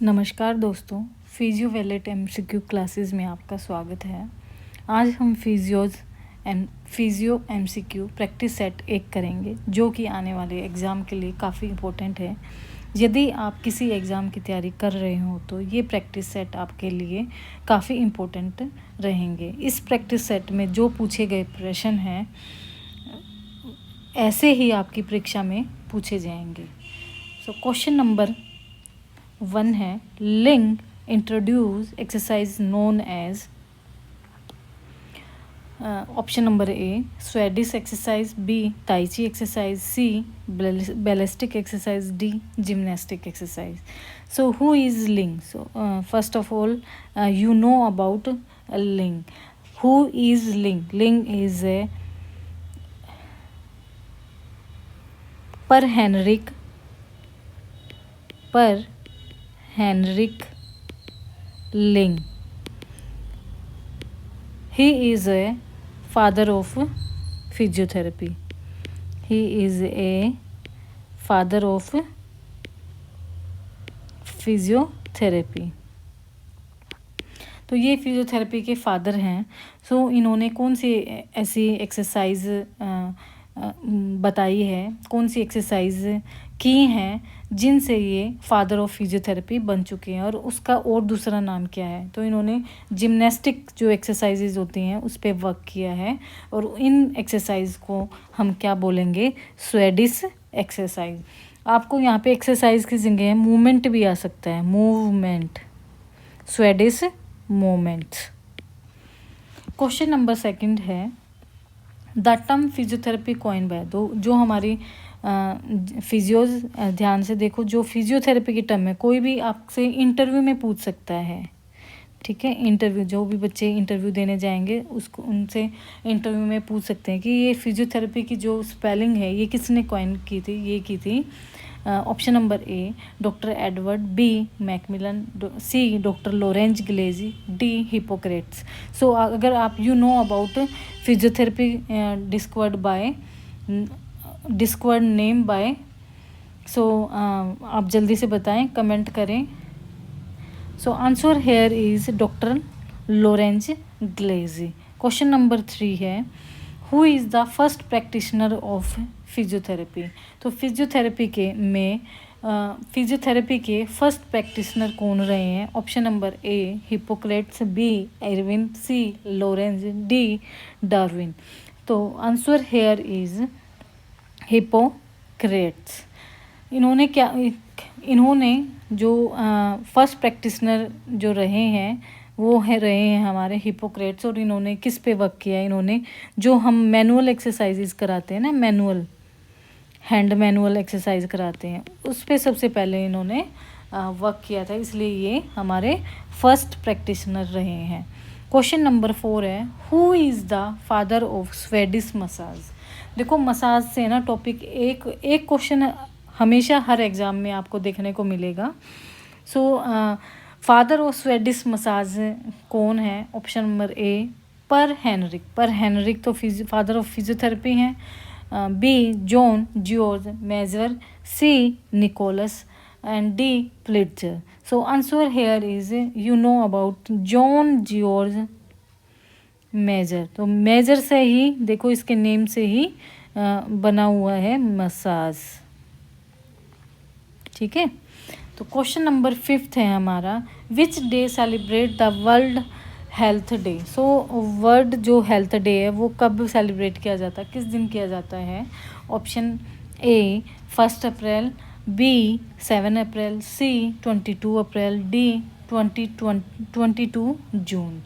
नमस्कार दोस्तों, physio wallet MCQ classes में आपका स्वागत है। आज हम फिजियो MCQ प्रैक्टिस सेट 1 करेंगे, जो कि आने वाले एग्ज़ाम के लिए काफ़ी इम्पोर्टेंट है। यदि आप किसी एग्ज़ाम की तैयारी कर रहे हो तो ये प्रैक्टिस सेट आपके लिए काफ़ी इम्पोर्टेंट रहेंगे। इस प्रैक्टिस सेट में जो पूछे गए प्रश्न हैं ऐसे ही आपकी परीक्षा में पूछे जाएंगे। क्वेश्चन नंबर 1 है, Ling introduce exercise known as. Option number A Swedish exercise, B tai chi exercise, C ballistic exercise, D gymnastic exercise. So who is Ling? So first of all you know about लिंग. Who is लिंग? लिंग is a Per Henrik लिंग. He is a father of physiotherapy. He is a father of physiotherapy. तो ये physiotherapy के father हैं। सो इन्होंने कौन सी ऐसी एक्सरसाइज बताई है, कौन सी एक्सरसाइज की हैं जिनसे ये फादर ऑफ फिजियोथेरेपी बन चुके हैं, और उसका और दूसरा नाम क्या है? तो इन्होंने जिम्नास्टिक जो एक्सरसाइजेज होती हैं उस पर वर्क किया है, और इन एक्सरसाइज को हम क्या बोलेंगे? Swedish exercise. आपको यहाँ पे एक्सरसाइज की जगह मूवमेंट भी आ सकता है, movement, Swedish movement. Question number 2 है, the term physiotherapy coin by. तो जो हमारी फिजियोज, ध्यान से देखो, जो फिजियोथेरेपी की टर्म है, कोई भी आपसे इंटरव्यू में पूछ सकता है. ठीक है, इंटरव्यू, जो भी बच्चे इंटरव्यू देने जाएंगे उसको उनसे इंटरव्यू में पूछ सकते हैं कि ये फिजियोथेरेपी की जो स्पेलिंग है ये किसने कॉइन की थी? ये की थी option number A doctor Edward, B McMillan, C doctor Lorenz Gleich, D Hippocrates. So अगर आप about physiotherapy discovered name by, so आप जल्दी से बताएं, कमेंट करें. So answer here is doctor Lorenz Gleich. Question number 3 है, who is the first practitioner of physiotherapy. तो physiotherapy के फर्स्ट प्रैक्टिशनर कौन रहे हैं? Option number A Hippocrates, B Erwin, C Lorenz, D Darwin. तो आंसर हेयर इज हिपोक्रेट्स. इन्होंने जो first practitioner जो रहे हैं वो रहे हैं हमारे हिपोक्रेट्स. और इन्होंने किस पे वर्क किया है? इन्होंने जो हम मैनुअल एक्सरसाइजेज कराते हैं ना, हैंड मैनुअल एक्सरसाइज कराते हैं, उस पे सबसे पहले इन्होंने वर्क किया था, इसलिए ये हमारे फर्स्ट प्रैक्टिशनर रहे हैं. क्वेश्चन नंबर 4 है, who is the father of Swedish massage. देखो, मसाज से ना टॉपिक एक क्वेश्चन हमेशा हर एग्ज़ाम में आपको देखने को मिलेगा. So father of Swedish massage कौन है? Option number A Per Henrik तो फादर ऑफ फिजियोथेरेपी हैं. B John George Mezger, C Nicholas, and D Plitzer. So answer here is about John George Mezger. तो मेजर से ही, देखो इसके name से ही बना हुआ है मसाज. ठीक है, तो क्वेश्चन नंबर 5 है हमारा, which day celebrate the world health day. So world जो हेल्थ डे है वो कब सेलिब्रेट किया जाता है, किस दिन किया जाता है? Option A 1 April, B 7 April, C 22 April, D 22 June.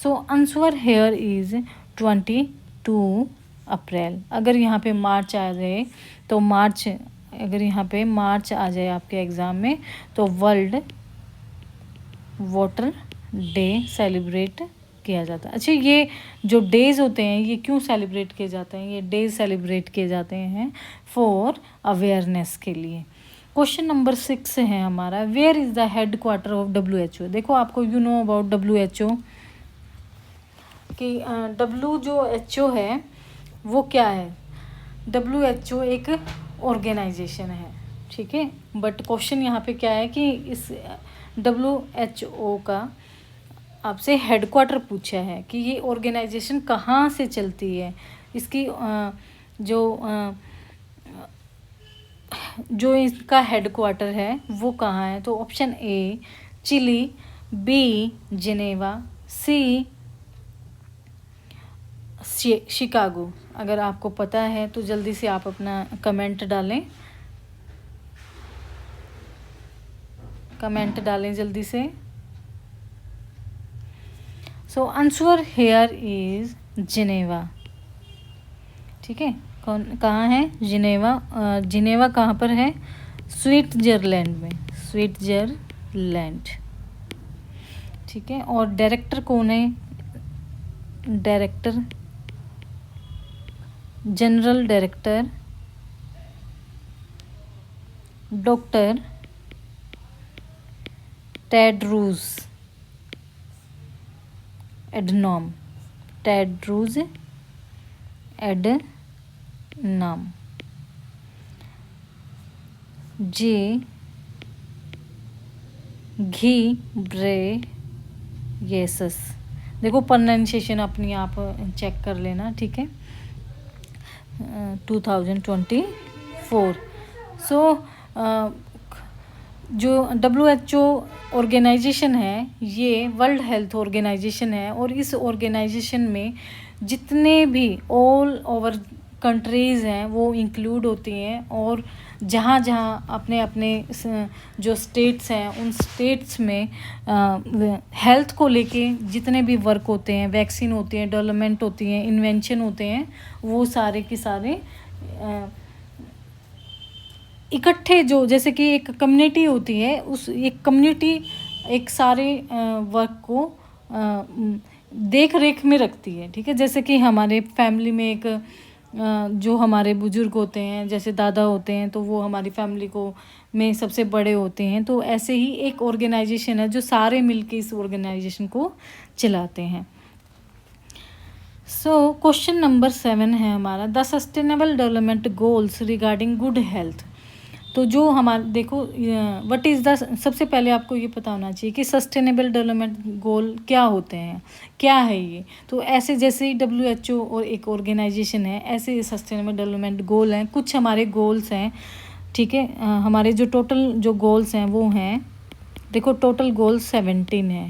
So answer here is 22 April. अगर यहाँ पे मार्च आ जाए तो अगर यहाँ पे मार्च आ जाए आपके एग्ज़ाम में तो वर्ल्ड वाटर डे सेलिब्रेट किया जाता है. अच्छा, ये जो डेज़ होते हैं ये क्यों सेलिब्रेट किए जाते हैं? ये डेज सेलिब्रेट किए जाते हैं फॉर अवेयरनेस के लिए. क्वेश्चन नंबर 6 है हमारा, where is the head quarter of WHO. देखो, आपको अबाउट WHO कि WHO है वो क्या है? WHO एक ऑर्गेनाइजेशन है, ठीक है. बट क्वेश्चन यहाँ पे क्या है कि इस WHO का आपसे हेडक्वार्टर पूछा है कि ये ऑर्गेनाइजेशन कहाँ से चलती है, इसकी जो इसका हेडक्वार्टर है वो कहाँ है। तो option A Chile, B Geneva, C Chicago. अगर आपको पता है तो जल्दी से आप अपना कमेंट डालें जल्दी से। सो आंसर हेयर इज जिनेवा। ठीक है, कहाँ है जिनेवा। जिनेवा कहाँ पर है, स्विट्जरलैंड में, स्विट्जरलैंड। ठीक है, और डायरेक्टर कौन है, director general director doctor Tedros Adhanom, Tedros Adhanom. J Ghebreyesus. देखो प्रोनाउंसिएशन अपनी आप चेक कर लेना, ठीक है। 2024। सो जो WHO ऑर्गेनाइजेशन है ये वर्ल्ड हेल्थ ऑर्गेनाइजेशन है, और इस ऑर्गेनाइजेशन में जितने भी ऑल ओवर कंट्रीज़ हैं वो इंक्लूड होती हैं, और जहाँ जहाँ अपने अपने जो स्टेट्स हैं उन स्टेट्स में हेल्थ को लेके जितने भी वर्क होते हैं, वैक्सीन होती हैं, डेवलपमेंट होती हैं, इन्वेंशन होते हैं, वो सारे के सारे इकट्ठे, जो जैसे कि एक कम्युनिटी होती है, उस एक कम्युनिटी एक सारे वर्क को देख रेख में रखती है। ठीक है, जैसे कि हमारे फैमिली में एक जो हमारे बुजुर्ग होते हैं, जैसे दादा होते हैं, तो वो हमारी फैमिली को में सबसे बड़े होते हैं। तो ऐसे ही एक ऑर्गेनाइजेशन है जो सारे मिलके इस ऑर्गेनाइजेशन को चलाते हैं। सो क्वेश्चन नंबर 7 है हमारा, the sustainable development goals regarding good health. तो जो हमारे देखो व्हाट इज़ द, सबसे पहले आपको ये पता होना चाहिए कि सस्टेनेबल डेवलपमेंट गोल क्या होते हैं, क्या है ये। तो ऐसे जैसे ही WHO और एक ऑर्गेनाइजेशन है, ऐसे सस्टेनेबल डेवलपमेंट गोल हैं, कुछ हमारे गोल्स हैं। ठीक है, हमारे जो टोटल जो गोल्स हैं वो हैं, देखो टोटल गोल 17 है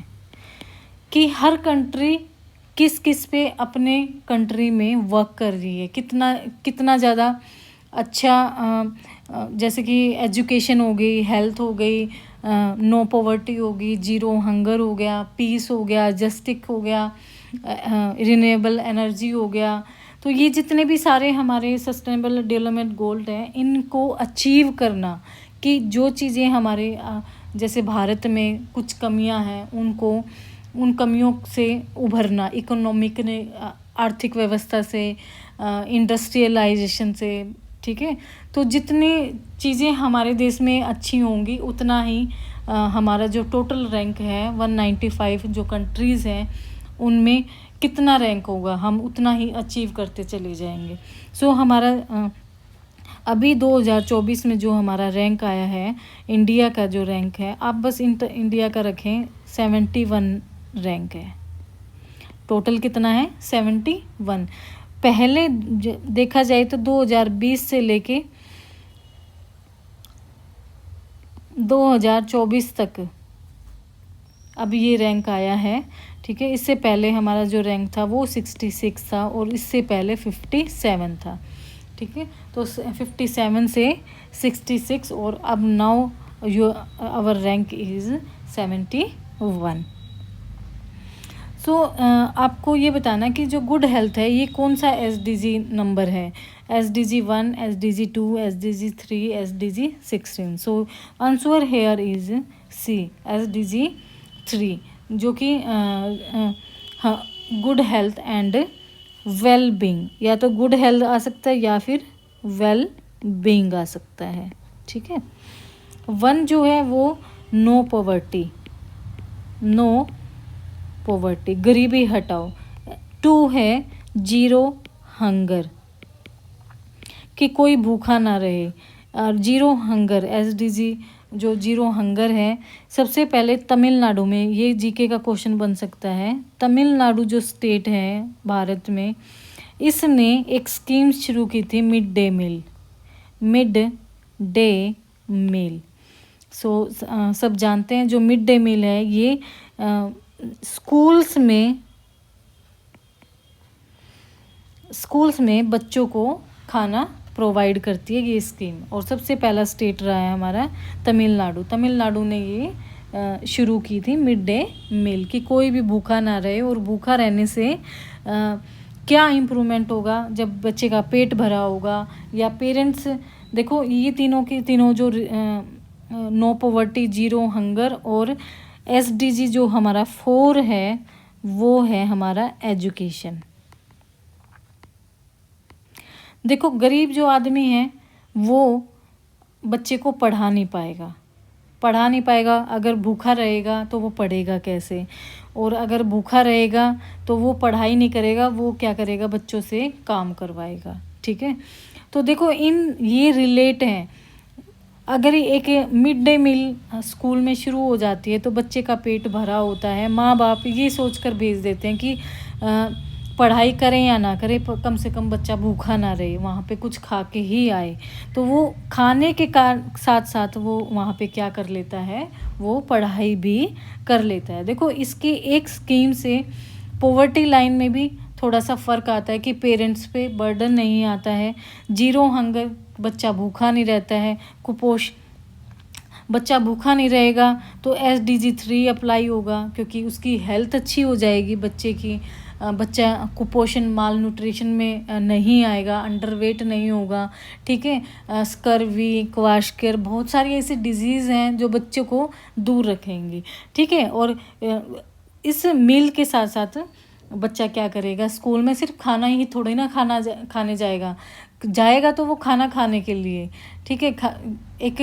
कि हर कंट्री किस किस पे अपने कंट्री में वर्क कर रही है, कितना ज़्यादा अच्छा, जैसे कि एजुकेशन हो गई, हेल्थ हो गई, नो पॉवर्टी होगी, जीरो हंगर हो गया, पीस हो गया, जस्टिस हो गया, रिन्यूएबल एनर्जी हो गया। तो ये जितने भी सारे हमारे सस्टेनेबल डेवलपमेंट गोल हैं, इनको अचीव करना, कि जो चीज़ें हमारे जैसे भारत में कुछ कमियां हैं, उन कमियों से उभरना, इकोनॉमिक ने आर्थिक व्यवस्था से, इंडस्ट्रियलाइजेशन से। ठीक है, तो जितनी चीज़ें हमारे देश में अच्छी होंगी उतना ही हमारा जो टोटल रैंक है 195 जो कंट्रीज़ हैं उनमें कितना रैंक होगा, हम उतना ही अचीव करते चले जाएंगे। सो हमारा अभी 2024 में जो हमारा रैंक आया है, इंडिया का जो रैंक है, आप बस इंडिया का रखें, 71 रैंक है। टोटल कितना है, 71। पहले देखा जाए तो 2020 से लेके 2024 तक अब ये रैंक आया है। ठीक है, इससे पहले हमारा जो रैंक था वो 66 था, और इससे पहले 57 था। ठीक है, तो 57 से 66, और अब नाउ आवर रैंक इज़ 71। सो आपको ये बताना कि जो गुड हेल्थ है ये कौन सा SDG नंबर है, SDG 1, SDG 2, SDG 3, SDG 16। So answer here is C, SDG 3, जो कि good health and well being, या तो गुड हेल्थ आ सकता है या फिर वेल बीइंग आ सकता है। ठीक है, 1 जो है वो नो पॉवर्टी, गरीबी हटाओ। 2 है जीरो हंगर, कि कोई भूखा ना रहे, और जीरो हंगर SDG जो जीरो हंगर है, सबसे पहले तमिलनाडु में, ये जीके का क्वेश्चन बन सकता है। तमिलनाडु जो स्टेट है भारत में, इसने एक स्कीम शुरू की थी mid day meal, mid day meal. सब जानते हैं जो मिड डे मील है ये स्कूल्स में बच्चों को खाना प्रोवाइड करती है ये स्कीम। और सबसे पहला स्टेट रहा है हमारा तमिलनाडु ने ये शुरू की थी मिड डे मील, कि कोई भी भूखा ना रहे। और भूखा रहने से क्या इम्प्रूवमेंट होगा, जब बच्चे का पेट भरा होगा या पेरेंट्स, देखो ये तीनों जो नो पॉवर्टी, जीरो हंगर और SDG जो हमारा 4 है, वो है हमारा एजुकेशन। देखो गरीब जो आदमी है वो बच्चे को पढ़ा नहीं पाएगा, अगर भूखा रहेगा तो वो पढ़ेगा कैसे, और अगर भूखा रहेगा तो वो पढ़ाई नहीं करेगा, वो क्या करेगा, बच्चों से काम करवाएगा। ठीक है, तो देखो ये रिलेट हैं। अगर एक मिड डे मील स्कूल में शुरू हो जाती है तो बच्चे का पेट भरा होता है, माँ बाप ये सोचकर भेज देते हैं कि पढ़ाई करें या ना करें, कम से कम बच्चा भूखा ना रहे, वहाँ पे कुछ खा के ही आए। तो वो खाने के साथ साथ वो वहाँ पे क्या कर लेता है, वो पढ़ाई भी कर लेता है। देखो इसकी एक स्कीम से पॉवर्टी लाइन में भी थोड़ा सा फ़र्क आता है कि पेरेंट्स पे बर्डन नहीं आता है। जीरो हंगर, बच्चा भूखा नहीं रहता है। बच्चा भूखा नहीं रहेगा तो SDG 3 अप्लाई होगा, क्योंकि उसकी हेल्थ अच्छी हो जाएगी बच्चे की। बच्चा कुपोषण, माल न्यूट्रिशन में नहीं आएगा, अंडरवेट नहीं होगा। ठीक है, स्कर्वी, क्वाशकर, बहुत सारी ऐसी डिजीज़ हैं जो बच्चों को दूर रखेंगी। ठीक है, और इस मील के साथ साथ बच्चा क्या करेगा, स्कूल में सिर्फ खाना ही थोड़ी ना खाने जाएगा तो वो खाना खाने के लिए। ठीक है, एक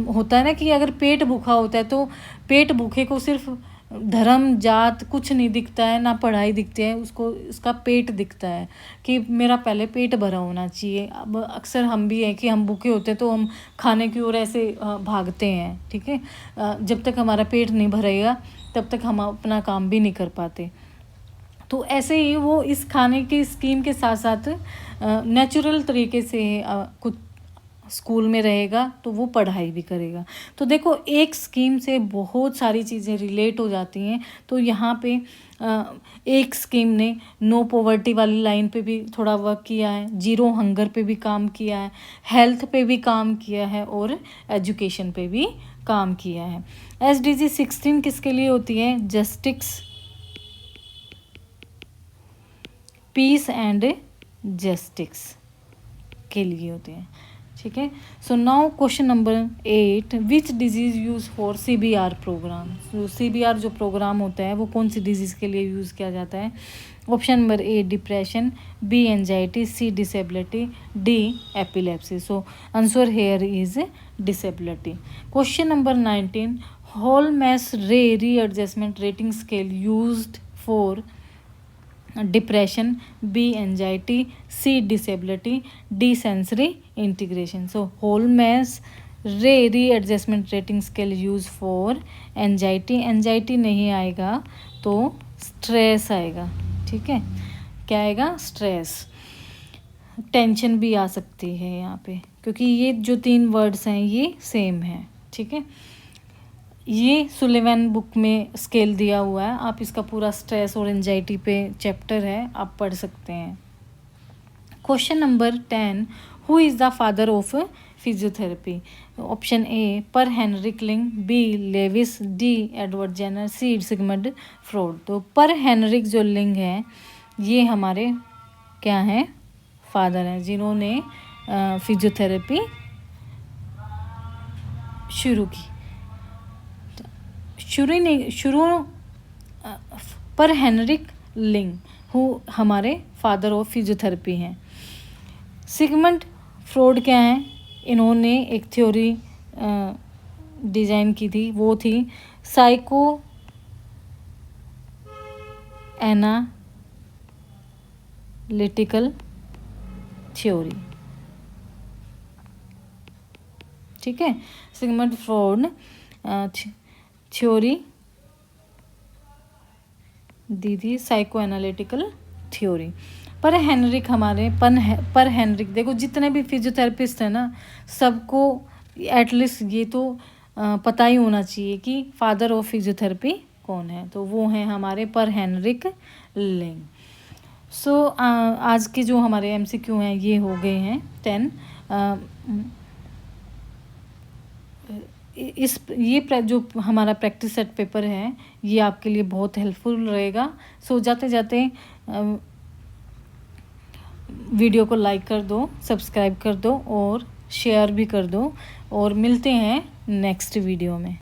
होता है ना कि अगर पेट भूखा होता है तो पेट भूखे को सिर्फ धर्म जात कुछ नहीं दिखता है, ना पढ़ाई दिखती है, उसको उसका पेट दिखता है कि मेरा पहले पेट भरा होना चाहिए। अब अक्सर हम भी हैं कि हम भूखे होते हैं तो हम खाने की ओर ऐसे भागते हैं। ठीक है, जब तक हमारा पेट नहीं भरेगा तब तक हम अपना काम भी नहीं कर पाते। तो ऐसे ही वो इस खाने की स्कीम के साथ साथ नेचुरल तरीके से कुछ स्कूल में रहेगा तो वो पढ़ाई भी करेगा। तो देखो एक स्कीम से बहुत सारी चीज़ें रिलेट हो जाती हैं। तो यहाँ पे एक स्कीम ने नो पॉवर्टी वाली लाइन पे भी थोड़ा वर्क किया है, जीरो हंगर पे भी काम किया है, हेल्थ पे भी काम किया है और एजुकेशन पे भी काम किया है। SDG 16 किसके लिए होती है, जस्टिस, पीस एंड जस्टिस के लिए होते हैं। ठीक है, so now question number 8, which disease use for CBR program. तो CBR जो प्रोग्राम होता है वो कौन सी डिजीज़ के लिए यूज़ किया जाता है। Option number A depression, B anxiety, C disability, D epilepsy. So answer here is disability. Question number 19, whole mass readjustment rating scale used for depression, B anxiety, C disability, D sensory integration. So whole mass readjustment rating scale use for anxiety नहीं आएगा तो stress आएगा। ठीक है, क्या आएगा, stress. Tension भी आ सकती है यहाँ पे, क्योंकि ये जो 3 वर्ड्स हैं ये सेम है। ठीक है, ये सुलिवान बुक में स्केल दिया हुआ है, आप इसका पूरा स्ट्रेस और एंजाइटी पे चैप्टर है, आप पढ़ सकते हैं। Question number 10, who is the father of physiotherapy. Option A Per Henrik Ling, B Lewis, D Edward Jenner, C Sigmund Freud. तो पर हेनरिक जो लिंग है ये हमारे क्या हैं, फादर हैं, जिन्होंने फिजियोथेरेपी शुरू की। पर हेनरिक लिंग हु हमारे फादर ऑफ फिजियोथेरेपी हैं। सिगमंड फ्रॉड क्या हैं, इन्होंने एक थ्योरी डिज़ाइन की थी, वो थी साइको एनालिटिकल थ्योरी। ठीक है, सिगमंड फ्रॉइड थ्योरी दी थी, साइको एनालिटिकल थ्योरी। पर हेनरिक हमारे पर हेनरिक, देखो जितने भी फिजियोथेरेपिस्ट हैं ना, सबको एटलीस्ट ये तो पता ही होना चाहिए कि फादर ऑफ फिजियोथेरेपी कौन है, तो वो हैं हमारे पर हेनरिक लिंग। सो आज के जो हमारे एमसीक्यू हैं ये हो गए हैं 10। जो हमारा प्रैक्टिस सेट पेपर है ये आपके लिए बहुत हेल्पफुल रहेगा। सो जाते जाते वीडियो को लाइक कर दो, सब्सक्राइब कर दो और शेयर भी कर दो, और मिलते हैं नेक्स्ट वीडियो में।